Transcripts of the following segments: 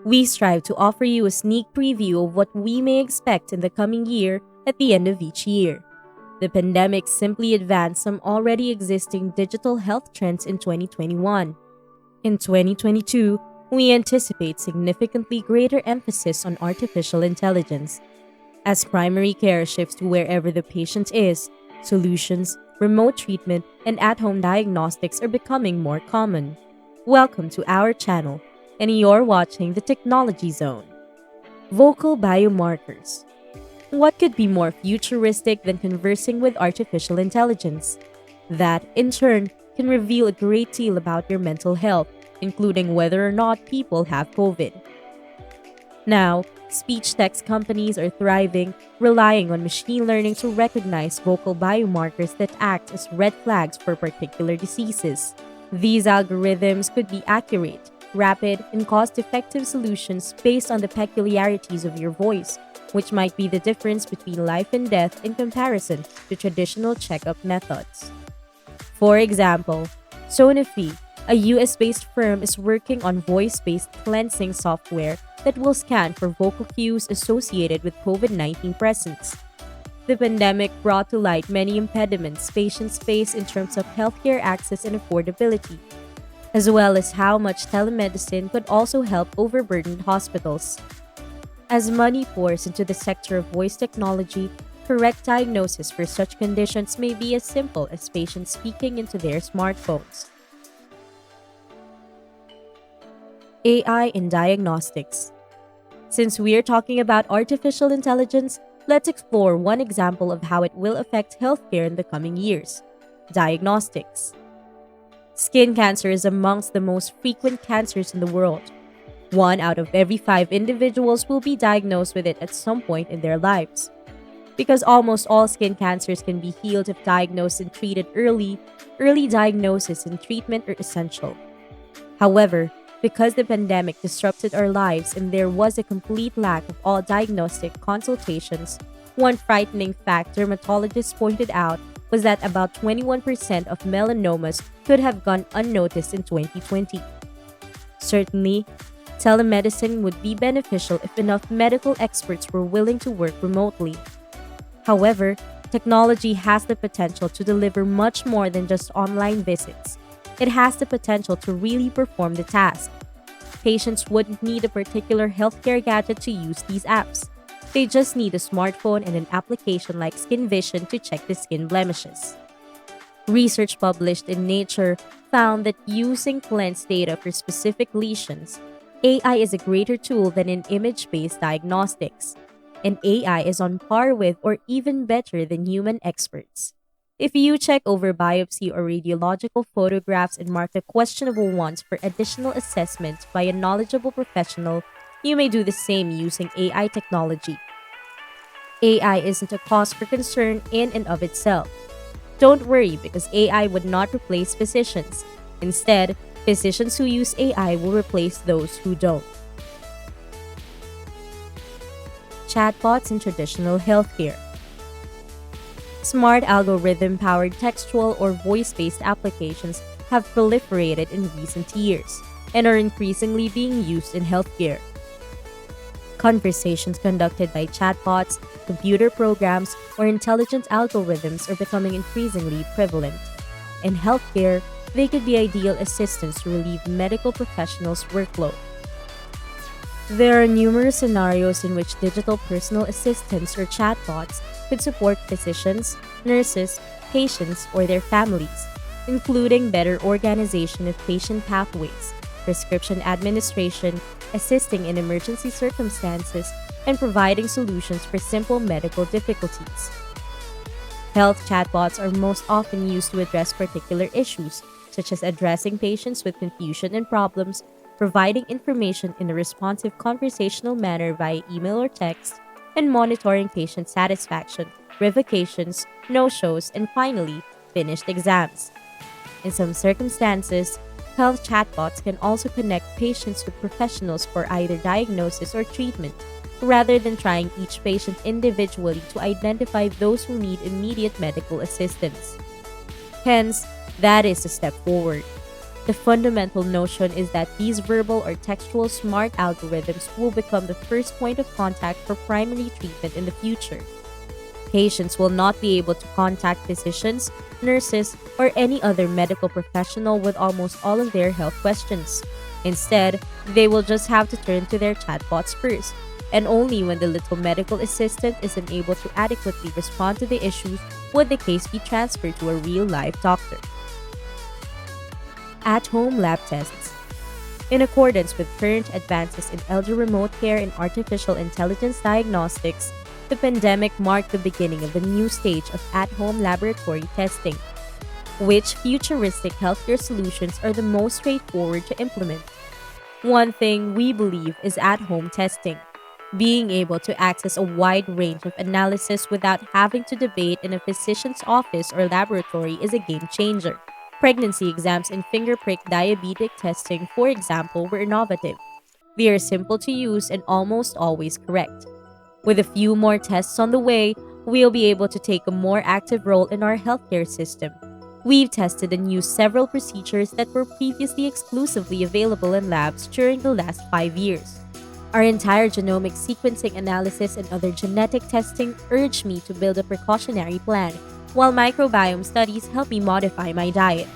We strive to offer you a sneak preview of what we may expect in the coming year at the end of each year. The pandemic simply advanced some already existing digital health trends in 2021. In 2022, we anticipate significantly greater emphasis on artificial intelligence. As primary care shifts to wherever the patient is, solutions, remote treatment, and at home diagnostics are becoming more common. Welcome to our channel, and you're watching the Technology Zone. Vocal biomarkers. What could be more futuristic than conversing with artificial intelligence? That, in turn, can reveal a great deal about your mental health, including whether or not people have COVID. Now, speech text companies are thriving, relying on machine learning to recognize vocal biomarkers that act as red flags for particular diseases. These algorithms could be accurate, rapid, and cost-effective solutions based on the peculiarities of your voice, which might be the difference between life and death in comparison to traditional checkup methods. For example, Sonofi, a US-based firm, is working on voice-based cleansing software that will scan for vocal cues associated with COVID-19 presence. The pandemic brought to light many impediments patients face in terms of healthcare access and affordability, as well as how much telemedicine could also help overburdened hospitals. As money pours into the sector of voice technology, correct diagnosis for such conditions may be as simple as patients speaking into their smartphones. AI in diagnostics. Since we're talking about artificial intelligence, let's explore one example of how it will affect healthcare in the coming years: diagnostics. Skin cancer is amongst the most frequent cancers in the world. 1 out of every 5 individuals will be diagnosed with it at some point in their lives. Because almost all skin cancers can be healed if diagnosed and treated early diagnosis and treatment are essential. However, because the pandemic disrupted our lives and there was a complete lack of all diagnostic consultations, one frightening fact dermatologists pointed out was that about 21% of melanomas could have gone unnoticed in 2020. Certainly, telemedicine would be beneficial if enough medical experts were willing to work remotely. However, technology has the potential to deliver much more than just online visits. It has the potential to really perform the task. Patients wouldn't need a particular healthcare gadget to use these apps. They just need a smartphone and an application like Skin Vision to check the skin blemishes. Research published in Nature found that using cleansed data for specific lesions, AI is a greater tool than in image-based diagnostics, and AI is on par with or even better than human experts. If you check over biopsy or radiological photographs and mark the questionable ones for additional assessment by a knowledgeable professional, you may do the same using AI technology. AI isn't a cause for concern in and of itself. Don't worry, because AI would not replace physicians. Instead, physicians who use AI will replace those who don't. Chatbots in traditional healthcare. Smart algorithm-powered textual or voice-based applications have proliferated in recent years and are increasingly being used in healthcare. Conversations conducted by chatbots, computer programs, or intelligent algorithms are becoming increasingly prevalent. In healthcare, they could be ideal assistants to relieve medical professionals' workload. There are numerous scenarios in which digital personal assistants or chatbots could support physicians, nurses, patients, or their families, including better organization of patient pathways, prescription administration, assisting in emergency circumstances, and providing solutions for simple medical difficulties. Health chatbots are most often used to address particular issues, such as addressing patients with confusion and problems, providing information in a responsive conversational manner via email or text, and monitoring patient satisfaction, revocations, no-shows, and finally, finished exams. In some circumstances, health chatbots can also connect patients with professionals for either diagnosis or treatment, rather than trying each patient individually to identify those who need immediate medical assistance. Hence, that is a step forward. The fundamental notion is that these verbal or textual smart algorithms will become the first point of contact for primary treatment in the future. Patients will not be able to contact physicians, nurses, or any other medical professional with almost all of their health questions. Instead, they will just have to turn to their chatbots first, and only when the little medical assistant isn't able to adequately respond to the issues would the case be transferred to a real live doctor. At home lab tests. In accordance with current advances in elder remote care and artificial intelligence diagnostics, the pandemic marked the beginning of a new stage of at home laboratory testing. Which futuristic healthcare solutions are the most straightforward to implement? One thing we believe is at home testing. Being able to access a wide range of analysis without having to debate in a physician's office or laboratory is a game changer. Pregnancy exams and finger prick diabetic testing, for example, were innovative. They are simple to use and almost always correct. With a few more tests on the way, we'll be able to take a more active role in our healthcare system. We've tested and used several procedures that were previously exclusively available in labs during the last 5 years. Our entire genomic sequencing analysis and other genetic testing urged me to build a precautionary plan, while microbiome studies help me modify my diet.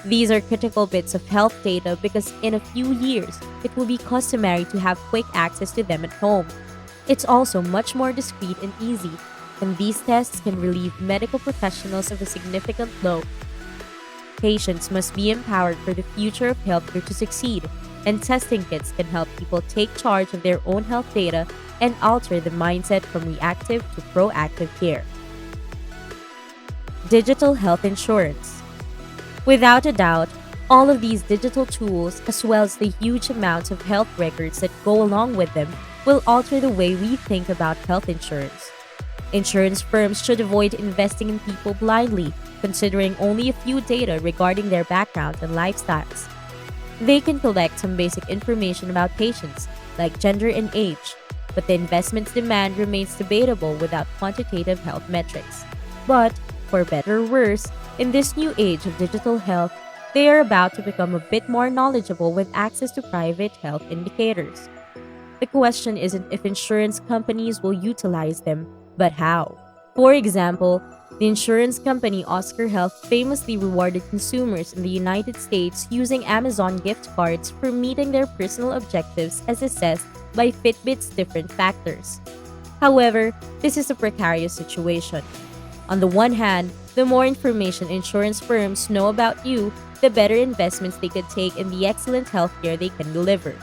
These are critical bits of health data because in a few years, it will be customary to have quick access to them at home. It's also much more discreet and easy, and these tests can relieve medical professionals of a significant load. Patients must be empowered for the future of healthcare to succeed, and testing kits can help people take charge of their own health data and alter the mindset from reactive to proactive care. Digital health insurance. Without a doubt, all of these digital tools, as well as the huge amounts of health records that go along with them, will alter the way we think about health insurance. Insurance firms should avoid investing in people blindly, considering only a few data regarding their backgrounds and lifestyles. They can collect some basic information about patients, like gender and age, but the investment's demand remains debatable without quantitative health metrics. But, for better or worse, in this new age of digital health, they are about to become a bit more knowledgeable with access to private health indicators. The question isn't if insurance companies will utilize them, but how. For example, the insurance company Oscar Health famously rewarded consumers in the United States using Amazon gift cards for meeting their personal objectives as assessed by Fitbit's different factors. However, this is a precarious situation. On the one hand, the more information insurance firms know about you, the better investments they could take in the excellent healthcare they can deliver.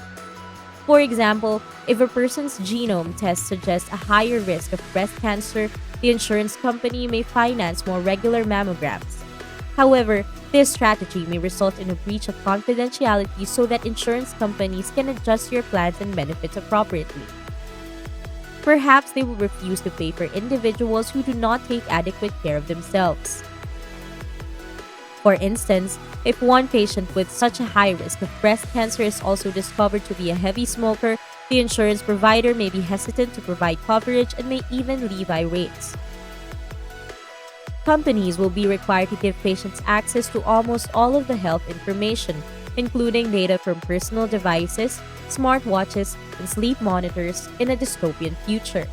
For example, if a person's genome test suggests a higher risk of breast cancer, the insurance company may finance more regular mammograms. However, this strategy may result in a breach of confidentiality so that insurance companies can adjust your plans and benefits appropriately. Perhaps they will refuse to pay for individuals who do not take adequate care of themselves. For instance, if one patient with such a high risk of breast cancer is also discovered to be a heavy smoker, the insurance provider may be hesitant to provide coverage and may even levy rates. Companies will be required to give patients access to almost all of the health information, including data from personal devices, smartwatches, and sleep monitors in a dystopian future.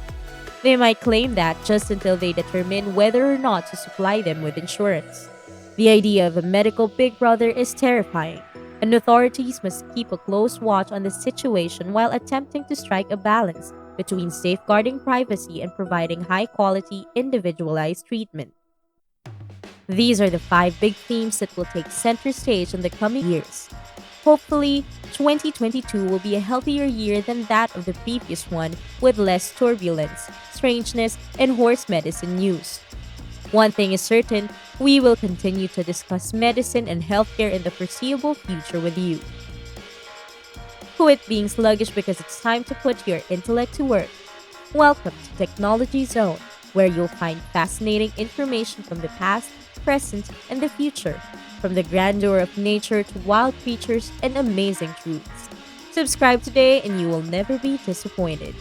They might claim that just until they determine whether or not to supply them with insurance. The idea of a medical big brother is terrifying, and authorities must keep a close watch on the situation while attempting to strike a balance between safeguarding privacy and providing high-quality, individualized treatment. These are the 5 big themes that will take center stage in the coming years. Hopefully, 2022 will be a healthier year than that of the previous one, with less turbulence, strangeness, and horse medicine news. One thing is certain, we will continue to discuss medicine and healthcare in the foreseeable future with you. Quit being sluggish because it's time to put your intellect to work. Welcome to Technology Zone, where you'll find fascinating information from the past, present, and the future, from the grandeur of nature to wild creatures and amazing truths. Subscribe today and you will never be disappointed.